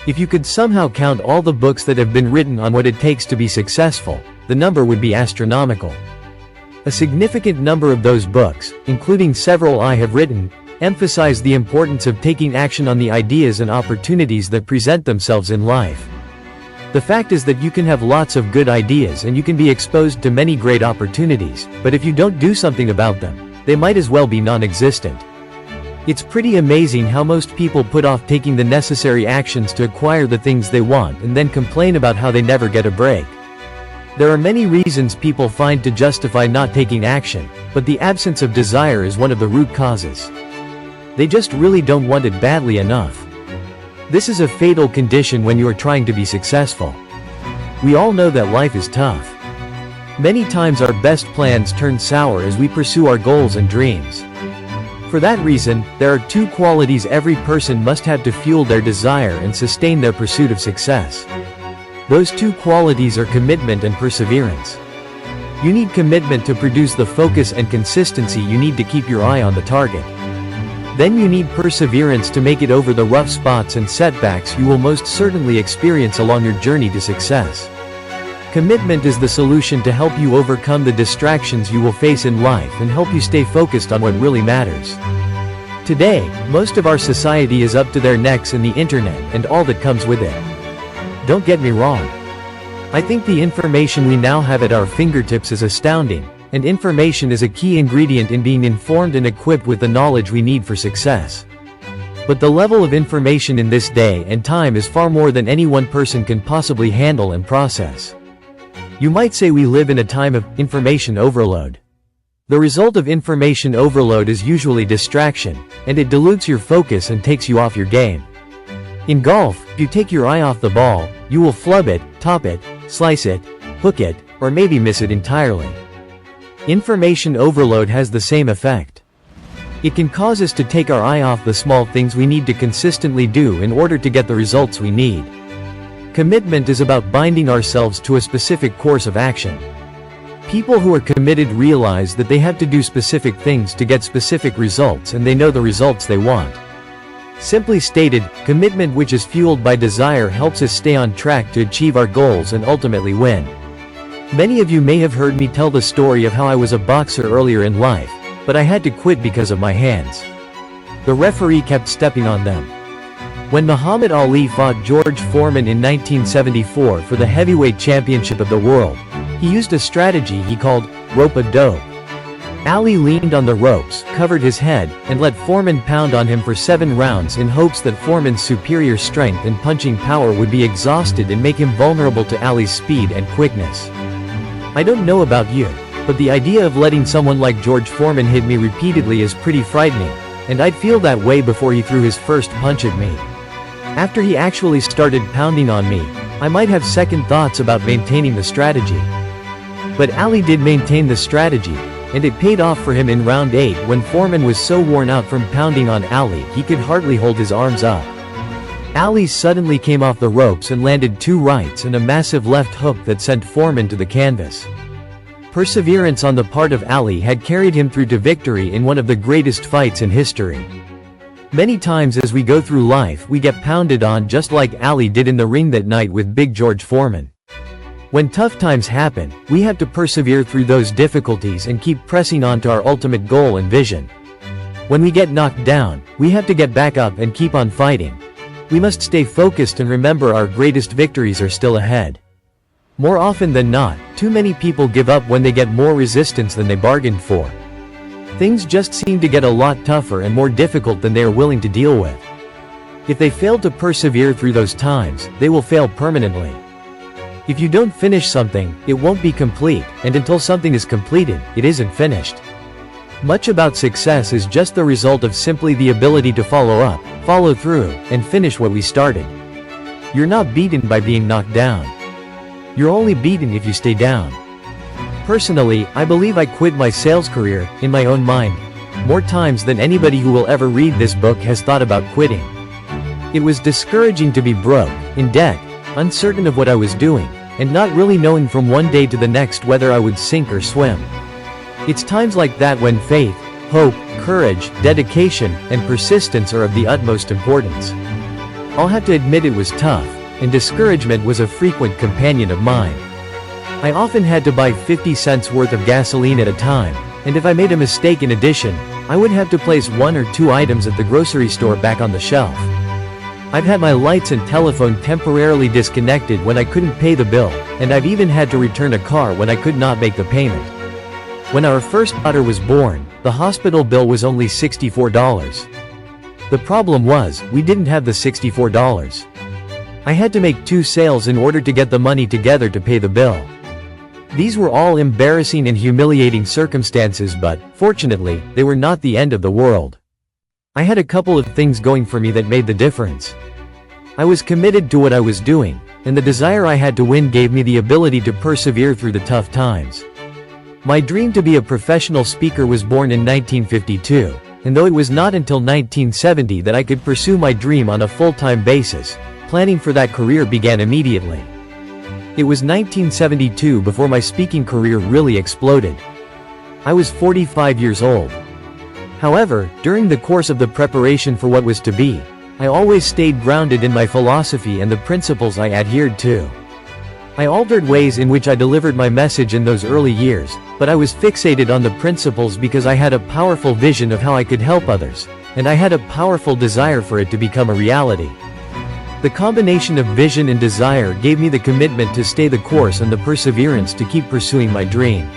If you could somehow count all the books that have been written on what it takes to be successful, the number would be astronomical. A significant number of those books, including several I have written, emphasize the importance of taking action on the ideas and opportunities that present themselves in life. The fact is that you can have lots of good ideas and you can be exposed to many great opportunities, but if you don't do something about them, they might as well be non-existent. It's pretty amazing how most people put off taking the necessary actions to acquire the things they want and then complain about how they never get a break. There are many reasons people find to justify not taking action, but the absence of desire is one of the root causes. They just really don't want it badly enough. This is a fatal condition when you are trying to be successful. We all know that life is tough. Many times our best plans turn sour as we pursue our goals and dreams. For that reason, there are two qualities every person must have to fuel their desire and sustain their pursuit of success. Those two qualities are commitment and perseverance. You need commitment to produce the focus and consistency you need to keep your eye on the target. Then you need perseverance to make it over the rough spots and setbacks you will most certainly experience along your journey to success. Commitment is the solution to help you overcome the distractions you will face in life and help you stay focused on what really matters. Today, most of our society is up to their necks in the internet and all that comes with it. Don't get me wrong. I think the information we now have at our fingertips is astounding, and information is a key ingredient in being informed and equipped with the knowledge we need for success. But the level of information in this day and time is far more than any one person can possibly handle and process. You might say we live in a time of information overload. The result of information overload is usually distraction, and it dilutes your focus and takes you off your game. In golf, if you take your eye off the ball, you will flub it, top it, slice it, hook it, or maybe miss it entirely. Information overload has the same effect. It can cause us to take our eye off the small things we need to consistently do in order to get the results we need. Commitment is about binding ourselves to a specific course of action. People who are committed realize that they have to do specific things to get specific results, and they know the results they want. Simply stated, commitment which is fueled by desire helps us stay on track to achieve our goals and ultimately win. Many of you may have heard me tell the story of how I was a boxer earlier in life, but I had to quit because of my hands. The referee kept stepping on them. When Muhammad Ali fought George Foreman in 1974 for the heavyweight championship of the world, he used a strategy he called rope-a-dope. Ali leaned on the ropes, covered his head, and let Foreman pound on him for 7 rounds in hopes that Foreman's superior strength and punching power would be exhausted and make him vulnerable to Ali's speed and quickness. I don't know about you, but the idea of letting someone like George Foreman hit me repeatedly is pretty frightening, and I'd feel that way before he threw his first punch at me. After he actually started pounding on me, I might have second thoughts about maintaining the strategy. But Ali did maintain the strategy, and it paid off for him in round 8 when Foreman was so worn out from pounding on Ali he could hardly hold his arms up. Ali suddenly came off the ropes and landed 2 rights and a massive left hook that sent Foreman to the canvas. Perseverance on the part of Ali had carried him through to victory in one of the greatest fights in history. Many times as we go through life we get pounded on just like Ali did in the ring that night with Big George Foreman. When tough times happen, we have to persevere through those difficulties and keep pressing on to our ultimate goal and vision. When we get knocked down, we have to get back up and keep on fighting. We must stay focused and remember our greatest victories are still ahead. More often than not, too many people give up when they get more resistance than they bargained for. Things just seem to get a lot tougher and more difficult than they are willing to deal with. If they fail to persevere through those times, they will fail permanently. If you don't finish something, it won't be complete, and until something is completed, it isn't finished. Much about success is just the result of simply the ability to follow up, follow through, and finish what we started. You're not beaten by being knocked down. You're only beaten if you stay down. Personally, I believe I quit my sales career, in my own mind, more times than anybody who will ever read this book has thought about quitting. It was discouraging to be broke, in debt, uncertain of what I was doing, and not really knowing from one day to the next whether I would sink or swim. It's times like that when faith, hope, courage, dedication, and persistence are of the utmost importance. I'll have to admit it was tough, and discouragement was a frequent companion of mine. I often had to buy 50 cents worth of gasoline at a time, and if I made a mistake in addition, I would have to place 1 or 2 items at the grocery store back on the shelf. I've had my lights and telephone temporarily disconnected when I couldn't pay the bill, and I've even had to return a car when I could not make the payment. When our first daughter was born, the hospital bill was only $64. The problem was, we didn't have the $64. I had to make 2 sales in order to get the money together to pay the bill. These were all embarrassing and humiliating circumstances, but, fortunately, they were not the end of the world. I had a couple of things going for me that made the difference. I was committed to what I was doing, and the desire I had to win gave me the ability to persevere through the tough times. My dream to be a professional speaker was born in 1952, and though it was not until 1970 that I could pursue my dream on a full-time basis, planning for that career began immediately. It was 1972 before my speaking career really exploded. I was 45 years old. However, during the course of the preparation for what was to be, I always stayed grounded in my philosophy and the principles I adhered to. I altered ways in which I delivered my message in those early years, but I was fixated on the principles because I had a powerful vision of how I could help others, and I had a powerful desire for it to become a reality. The combination of vision and desire gave me the commitment to stay the course and the perseverance to keep pursuing my dream.